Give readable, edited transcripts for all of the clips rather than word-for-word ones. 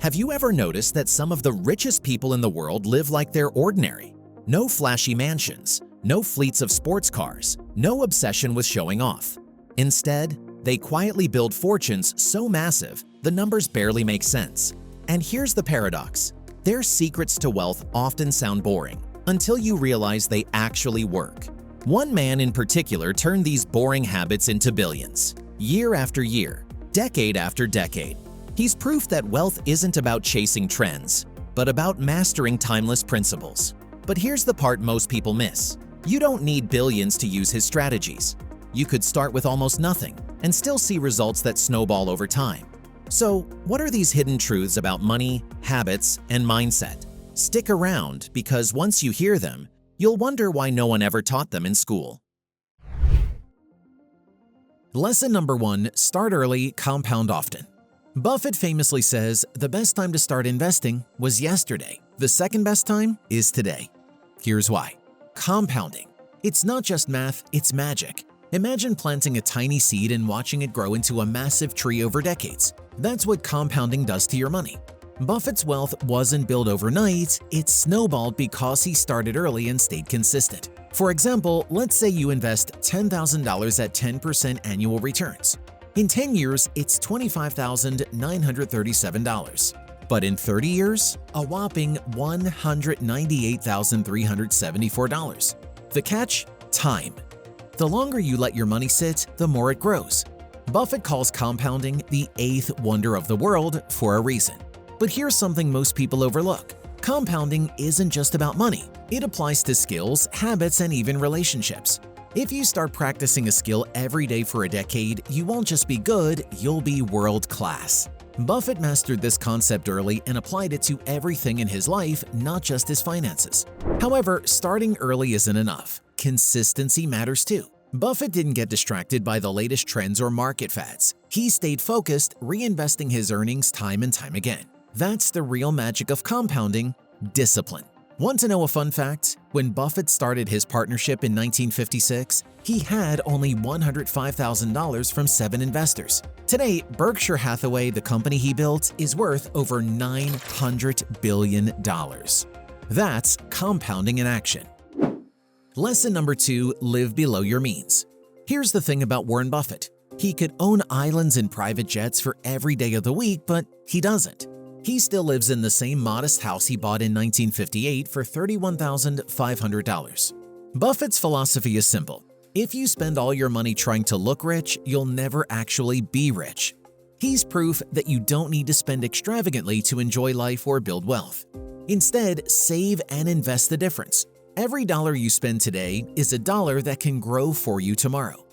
Have you ever noticed that some of the richest people in the world live like they're ordinary? No flashy mansions, no fleets of sports cars, no obsession with showing off. Instead, they quietly build fortunes so massive, the numbers barely make sense. And here's the paradox. Their secrets to wealth often sound boring, until you realize they actually work. One man in particular turned these boring habits into billions, year after year, decade after decade. He's proof that wealth isn't about chasing trends, but about mastering timeless principles. But here's the part most people miss. You don't need billions to use his strategies. You could start with almost nothing and still see results that snowball over time. So, what are these hidden truths about money, habits, and mindset? Stick around, because once you hear them, you'll wonder why no one ever taught them in school. Lesson number 1: start early, compound often. Buffett famously says, the best time to start investing was yesterday. The second best time is today. Here's why. Compounding. It's not just math, it's magic. Imagine planting a tiny seed and watching it grow into a massive tree over decades. That's what compounding does to your money. Buffett's wealth wasn't built overnight, it snowballed because he started early and stayed consistent. For example, let's say you invest $10,000 at 10% annual returns. In 10 years, it's $25,937. But in 30 years, a whopping $198,374. The catch? Time. The longer you let your money sit, the more it grows. Buffett calls compounding the 8th wonder of the world for a reason. But here's something most people overlook. Compounding isn't just about money. It applies to skills, habits, and even relationships. If you start practicing a skill every day for a decade, you won't just be good, you'll be world-class. Buffett mastered this concept early and applied it to everything in his life, not just his finances. However, starting early isn't enough. Consistency matters too. Buffett didn't get distracted by the latest trends or market fads. He stayed focused, reinvesting his earnings time and time again. That's the real magic of compounding: discipline. Want to know a fun fact? When Buffett started his partnership in 1956, he had only $105,000 from 7 investors. Today, Berkshire Hathaway, the company he built, is worth over $900 billion. That's compounding in action. Lesson number 2: live below your means. Here's the thing about Warren Buffett. He could own islands and private jets for every day of the week, but he doesn't. He still lives in the same modest house he bought in 1958 for $31,500. Buffett's philosophy is simple. If you spend all your money trying to look rich, you'll never actually be rich. He's proof that you don't need to spend extravagantly to enjoy life or build wealth. Instead, save and invest the difference. Every dollar you spend today is a dollar that can grow for you tomorrow.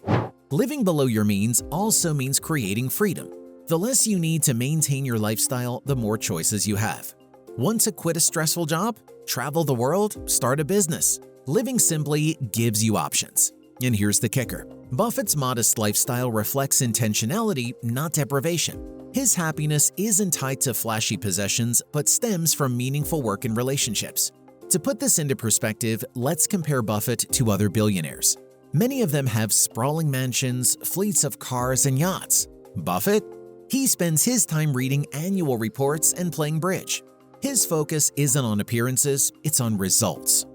Living below your means also means creating freedom. The less you need to maintain your lifestyle, the more choices you have. Want to quit a stressful job? Travel the world? Start a business? Living simply gives you options. And here's the kicker. Buffett's modest lifestyle reflects intentionality, not deprivation. His happiness isn't tied to flashy possessions, but stems from meaningful work and relationships. To put this into perspective, let's compare Buffett to other billionaires. Many of them have sprawling mansions, fleets of cars, and yachts. Buffett? He spends his time reading annual reports and playing bridge. His focus isn't on appearances, it's on results.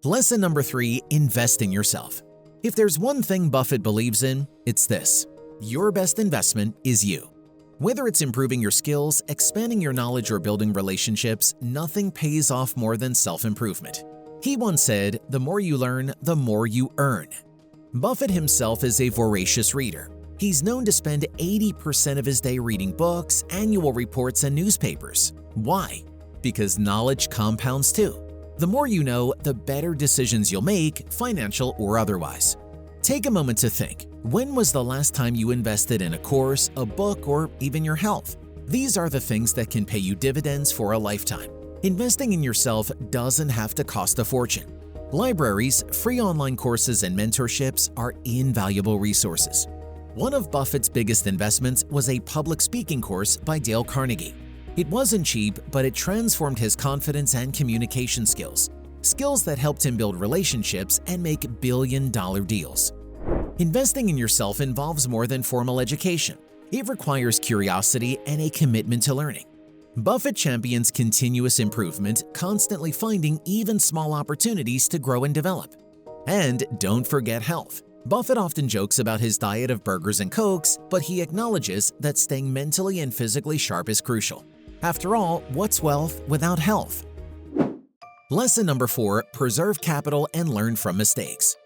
Lesson number 3: invest in yourself. If there's one thing Buffett believes in, it's this: your best investment is you. Whether it's improving your skills, expanding your knowledge, or building relationships, nothing pays off more than self-improvement. He once said, "The more you learn, the more you earn." Buffett himself is a voracious reader. He's known to spend 80% of his day reading books, annual reports, and newspapers. Why? Because knowledge compounds too. The more you know, the better decisions you'll make, financial or otherwise. Take a moment to think. When was the last time you invested in a course, a book, or even your health? These are the things that can pay you dividends for a lifetime. Investing in yourself doesn't have to cost a fortune. Libraries, free online courses, and mentorships are invaluable resources. One of Buffett's biggest investments was a public speaking course by Dale Carnegie. It wasn't cheap, but it transformed his confidence and communication skills, skills that helped him build relationships and make billion-dollar deals. Investing in yourself involves more than formal education. It requires curiosity and a commitment to learning. Buffett champions continuous improvement, constantly finding even small opportunities to grow and develop. And don't forget health. Buffett often jokes about his diet of burgers and Cokes, but he acknowledges that staying mentally and physically sharp is crucial. After all, what's wealth without health? Lesson number 4, preserve capital and learn from mistakes.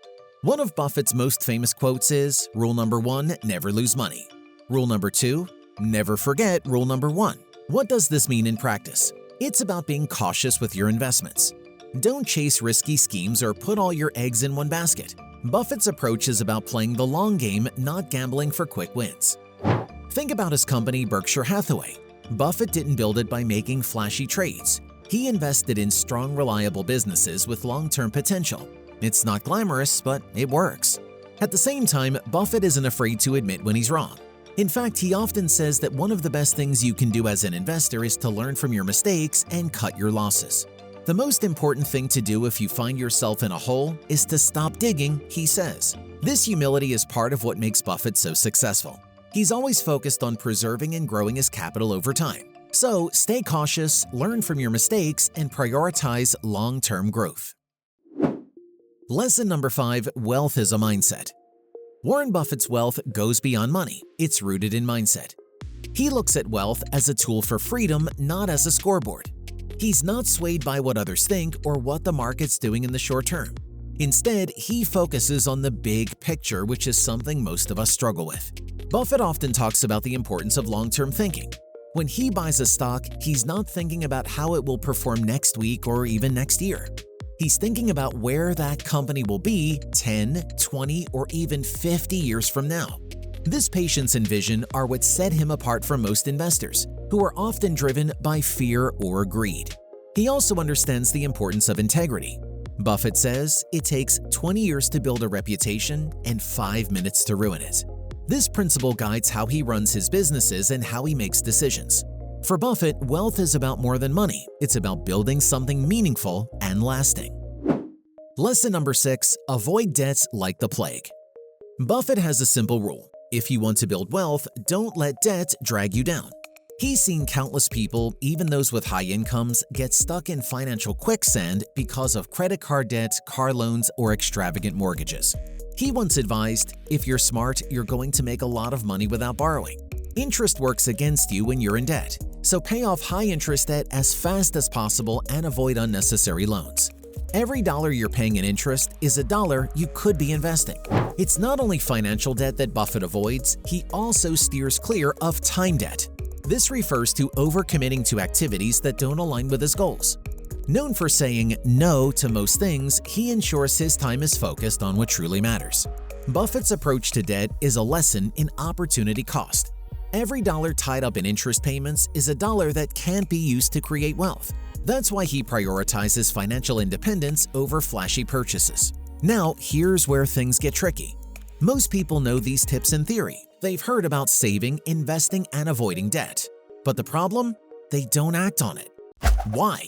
One of Buffett's most famous quotes is, rule number 1, never lose money. Rule number 2, never forget rule number 1. What does this mean in practice? It's about being cautious with your investments. Don't chase risky schemes or put all your eggs in one basket. Buffett's approach is about playing the long game, not gambling for quick wins. Think about his company Berkshire Hathaway. Buffett didn't build it by making flashy trades. He invested in strong, reliable businesses with long-term potential. It's not glamorous, but it works. At the same time, Buffett isn't afraid to admit when he's wrong. In fact, he often says that one of the best things you can do as an investor is to learn from your mistakes and cut your losses. The most important thing to do if you find yourself in a hole is to stop digging, he says. This humility is part of what makes Buffett so successful. He's always focused on preserving and growing his capital over time. So stay cautious, learn from your mistakes, and prioritize long-term growth. Lesson number 5, wealth is a mindset. Warren Buffett's wealth goes beyond money. It's rooted in mindset. He looks at wealth as a tool for freedom, not as a scoreboard. He's not swayed by what others think or what the market's doing in the short term. Instead, he focuses on the big picture, which is something most of us struggle with. Buffett often talks about the importance of long-term thinking. When he buys a stock, he's not thinking about how it will perform next week or even next year. He's thinking about where that company will be 10, 20, or even 50 years from now. This patience and vision are what set him apart from most investors, who are often driven by fear or greed. He also understands the importance of integrity. Buffett says it takes 20 years to build a reputation and 5 minutes to ruin it. This principle guides how he runs his businesses and how he makes decisions. For Buffett, wealth is about more than money. It's about building something meaningful and lasting. Lesson number 6, avoid debts like the plague. Buffett has a simple rule. If you want to build wealth, don't let debt drag you down. He's seen countless people, even those with high incomes, get stuck in financial quicksand because of credit card debt, car loans, or extravagant mortgages. He once advised, if you're smart, you're going to make a lot of money without borrowing. Interest works against you when you're in debt, so pay off high-interest debt as fast as possible and avoid unnecessary loans. Every dollar you're paying in interest is a dollar you could be investing. It's not only financial debt that Buffett avoids, he also steers clear of time debt. This refers to overcommitting to activities that don't align with his goals. Known for saying no to most things, he ensures his time is focused on what truly matters. Buffett's approach to debt is a lesson in opportunity cost. Every dollar tied up in interest payments is a dollar that can't be used to create wealth. That's why he prioritizes financial independence over flashy purchases. Now, here's where things get tricky. Most people know these tips in theory. They've heard about saving, investing, and avoiding debt. But the problem? They don't act on it. Why?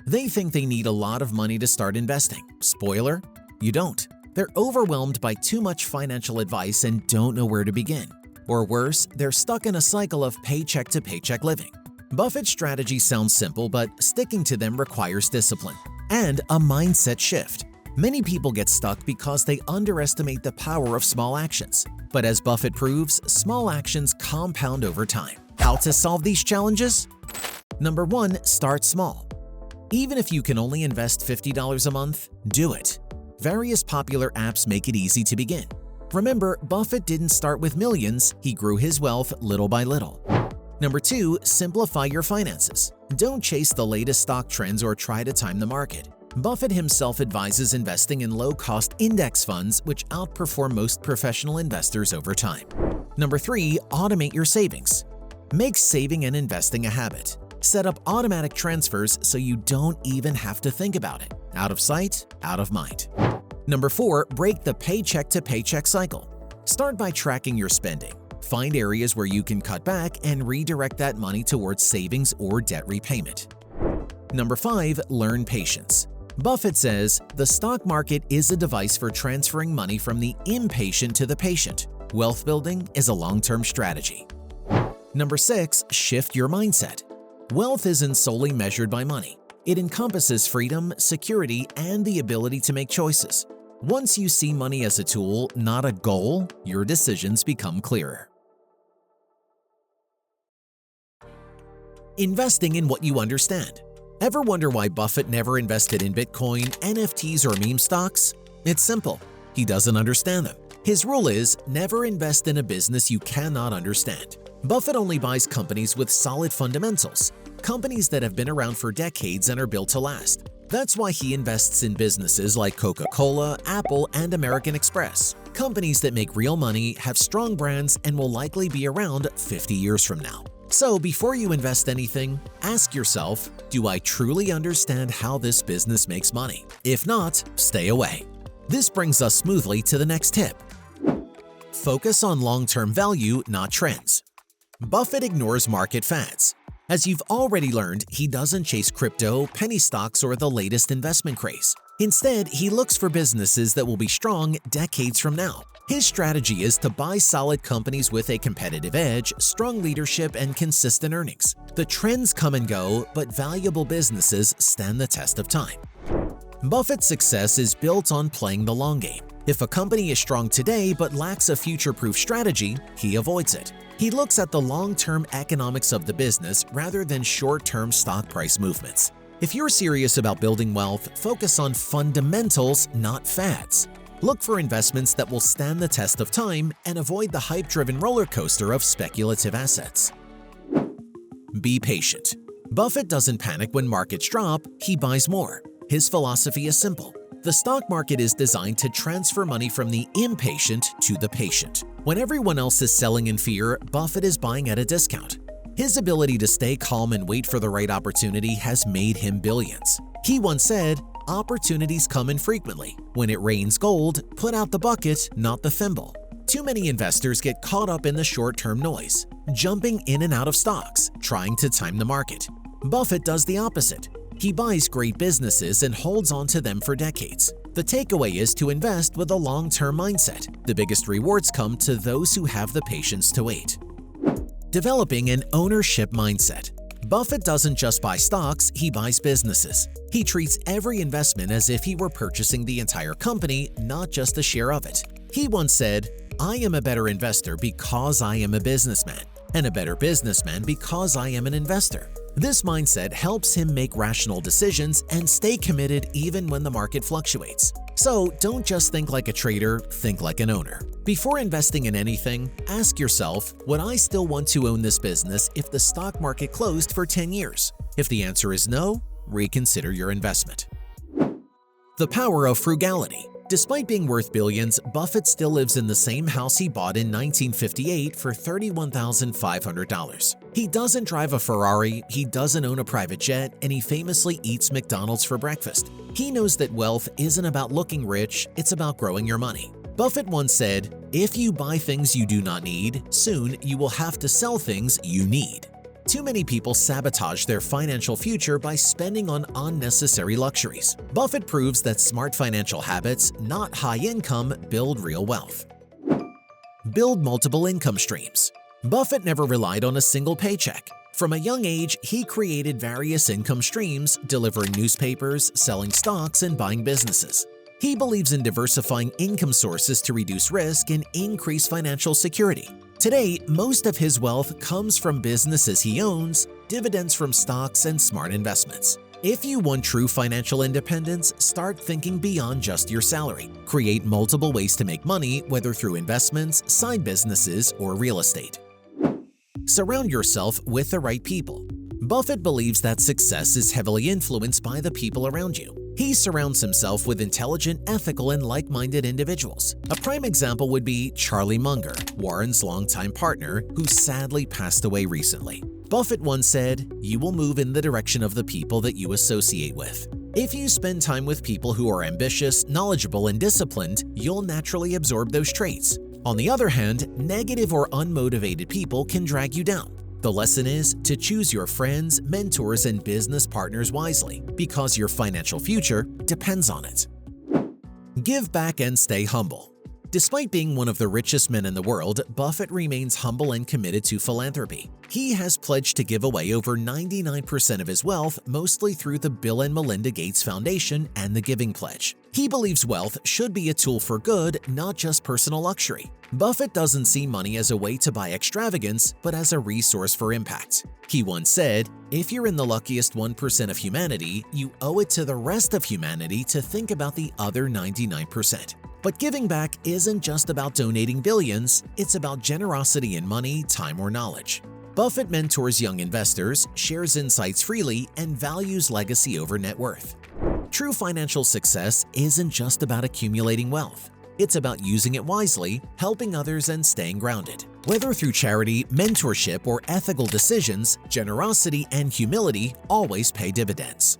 They think they need a lot of money to start investing. Spoiler, you don't. They're overwhelmed by too much financial advice and don't know where to begin. Or worse, they're stuck in a cycle of paycheck-to-paycheck living. Buffett's strategy sounds simple, but sticking to them requires discipline and a mindset shift. Many people get stuck because they underestimate the power of small actions. But as Buffett proves, small actions compound over time. How to solve these challenges? Number 1, start small. Even if you can only invest $50 a month, do it. Various popular apps make it easy to begin. Remember, Buffett didn't start with millions, he grew his wealth little by little. Number 2, simplify your finances. Don't chase the latest stock trends or try to time the market. Buffett himself advises investing in low-cost index funds which outperform most professional investors over time. Number 3, automate your savings. Make saving and investing a habit. Set up automatic transfers so you don't even have to think about it. Out of sight, out of mind. Number 4, break the paycheck-to-paycheck cycle. Start by tracking your spending. Find areas where you can cut back and redirect that money towards savings or debt repayment. Number 5, learn patience. Buffett says, the stock market is a device for transferring money from the impatient to the patient. Wealth building is a long-term strategy. Number 6, shift your mindset. Wealth isn't solely measured by money. It encompasses freedom, security, and the ability to make choices. Once you see money as a tool, not a goal, your decisions become clearer. Investing in what you understand. Ever wonder why Buffett never invested in Bitcoin, NFTs, or meme stocks? It's simple. He doesn't understand them. His rule is never invest in a business you cannot understand. Buffett only buys companies with solid fundamentals, companies that have been around for decades and are built to last. That's why he invests in businesses like Coca-Cola, Apple, and American Express, companies that make real money, have strong brands, and will likely be around 50 years from now. So before you invest anything, ask yourself, do I truly understand how this business makes money? If not, stay away. This brings us smoothly to the next tip. Focus on long-term value, not trends. Buffett ignores market fads. As you've already learned, he doesn't chase crypto, penny stocks, or the latest investment craze. Instead, he looks for businesses that will be strong decades from now. His strategy is to buy solid companies with a competitive edge, strong leadership, and consistent earnings. The trends come and go, but valuable businesses stand the test of time. Buffett's success is built on playing the long game. If a company is strong today but lacks a future-proof strategy, he avoids it. He looks at the long-term economics of the business rather than short-term stock price movements. If you're serious about building wealth, focus on fundamentals, not fads. Look for investments that will stand the test of time and avoid the hype-driven roller coaster of speculative assets. Be patient. Buffett doesn't panic when markets drop, he buys more. His philosophy is simple. The stock market is designed to transfer money from the impatient to the patient. When everyone else is selling in fear, Buffett is buying at a discount. His ability to stay calm and wait for the right opportunity has made him billions. He once said, "Opportunities come infrequently. When it rains gold, put out the bucket, not the thimble." Too many investors get caught up in the short-term noise, jumping in and out of stocks, trying to time the market. Buffett does the opposite. He buys great businesses and holds on to them for decades. The takeaway is to invest with a long-term mindset. The biggest rewards come to those who have the patience to wait. Developing an ownership mindset. Buffett doesn't just buy stocks, he buys businesses. He treats every investment as if he were purchasing the entire company, not just a share of it. He once said, "I am a better investor because I am a businessman, and a better businessman because I am an investor." This mindset helps him make rational decisions and stay committed even when the market fluctuates. So don't just think like a trader, think like an owner. Before investing in anything, ask yourself, would I still want to own this business if the stock market closed for 10 years? If the answer is no, reconsider your investment. The power of frugality. Despite being worth billions, Buffett still lives in the same house he bought in 1958 for $31,500. He doesn't drive a Ferrari, he doesn't own a private jet, and he famously eats McDonald's for breakfast. He knows that wealth isn't about looking rich, it's about growing your money. Buffett once said, "If you buy things you do not need, soon you will have to sell things you need." Too many people sabotage their financial future by spending on unnecessary luxuries. Buffett proves that smart financial habits, not high income, build real wealth. Build multiple income streams. Buffett never relied on a single paycheck. From a young age, he created various income streams, delivering newspapers, selling stocks, and buying businesses. He believes in diversifying income sources to reduce risk and increase financial security. Today, most of his wealth comes from businesses he owns, dividends from stocks, and smart investments. If you want true financial independence, start thinking beyond just your salary. Create multiple ways to make money, whether through investments, side businesses, or real estate. Surround yourself with the right people. Buffett believes that success is heavily influenced by the people around you. He surrounds himself with intelligent, ethical, and like-minded individuals. A prime example would be Charlie Munger, Warren's longtime partner, who sadly passed away recently. Buffett once said, "You will move in the direction of the people that you associate with." If you spend time with people who are ambitious, knowledgeable, and disciplined, you'll naturally absorb those traits. On the other hand, negative or unmotivated people can drag you down. The lesson is to choose your friends, mentors, and business partners wisely, because your financial future depends on it. Give back and stay humble. Despite being one of the richest men in the world, Buffett remains humble and committed to philanthropy. He has pledged to give away over 99% of his wealth, mostly through the Bill and Melinda Gates Foundation and the Giving Pledge. He believes wealth should be a tool for good, not just personal luxury. Buffett doesn't see money as a way to buy extravagance, but as a resource for impact. He once said, "If you're in the luckiest 1% of humanity, you owe it to the rest of humanity to think about the other 99%. But giving back isn't just about donating billions, it's about generosity in money, time, or knowledge. Buffett mentors young investors, shares insights freely, and values legacy over net worth. True financial success isn't just about accumulating wealth. It's about using it wisely, helping others, and staying grounded. Whether through charity, mentorship, or ethical decisions, generosity and humility always pay dividends.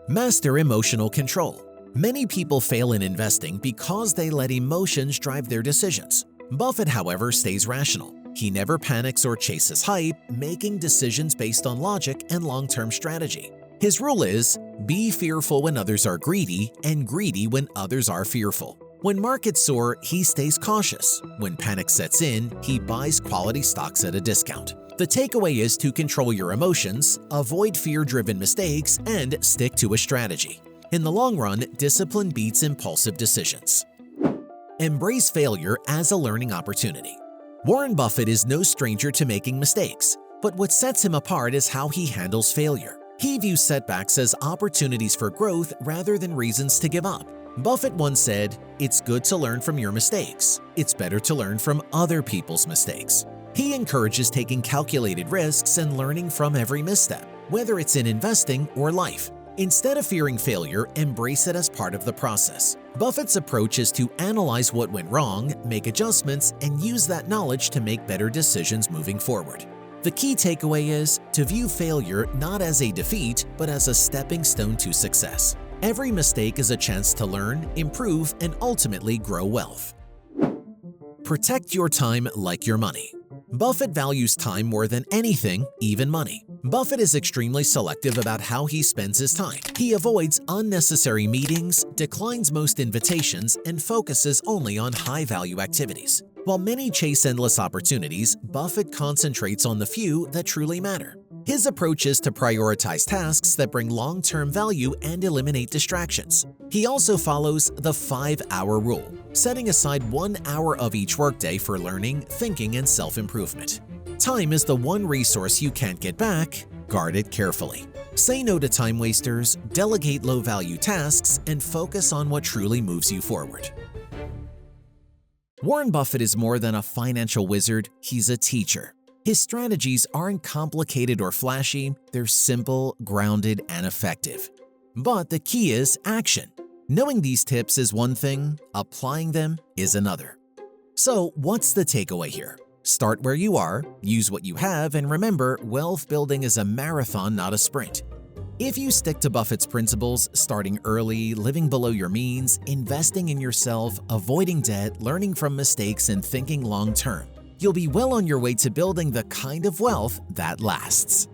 Master emotional control. Many people fail in investing because they let emotions drive their decisions. Buffett, however, stays rational. He never panics or chases hype, making decisions based on logic and long-term strategy. His rule is, be fearful when others are greedy and greedy when others are fearful. When markets soar, he stays cautious. When panic sets in, he buys quality stocks at a discount. The takeaway is to control your emotions, avoid fear-driven mistakes, and stick to a strategy. In the long run, discipline beats impulsive decisions. Embrace failure as a learning opportunity. Warren Buffett is no stranger to making mistakes, but what sets him apart is how he handles failure. He views setbacks as opportunities for growth rather than reasons to give up. Buffett once said, "It's good to learn from your mistakes. It's better to learn from other people's mistakes." He encourages taking calculated risks and learning from every misstep, whether it's in investing or life. Instead of fearing failure, embrace it as part of the process. Buffett's approach is to analyze what went wrong, make adjustments, and use that knowledge to make better decisions moving forward. The key takeaway is to view failure not as a defeat, but as a stepping stone to success. Every mistake is a chance to learn, improve, and ultimately grow wealth. Protect your time like your money. Buffett values time more than anything, even money. Buffett is extremely selective about how he spends his time. He avoids unnecessary meetings, declines most invitations, and focuses only on high-value activities. While many chase endless opportunities, Buffett concentrates on the few that truly matter. His approach is to prioritize tasks that bring long-term value and eliminate distractions. He also follows the 5-hour rule, setting aside 1 hour of each workday for learning, thinking, and self-improvement. Time is the one resource you can't get back. Guard it carefully. Say no to time wasters, delegate low-value tasks, and focus on what truly moves you forward. Warren Buffett is more than a financial wizard, he's a teacher. His strategies aren't complicated or flashy, they're simple, grounded, and effective. But the key is action. Knowing these tips is one thing, applying them is another. So, what's the takeaway here? Start where you are, use what you have, and remember, wealth building is a marathon, not a sprint. If you stick to Buffett's principles, starting early, living below your means, investing in yourself, avoiding debt, learning from mistakes, and thinking long-term, you'll be well on your way to building the kind of wealth that lasts.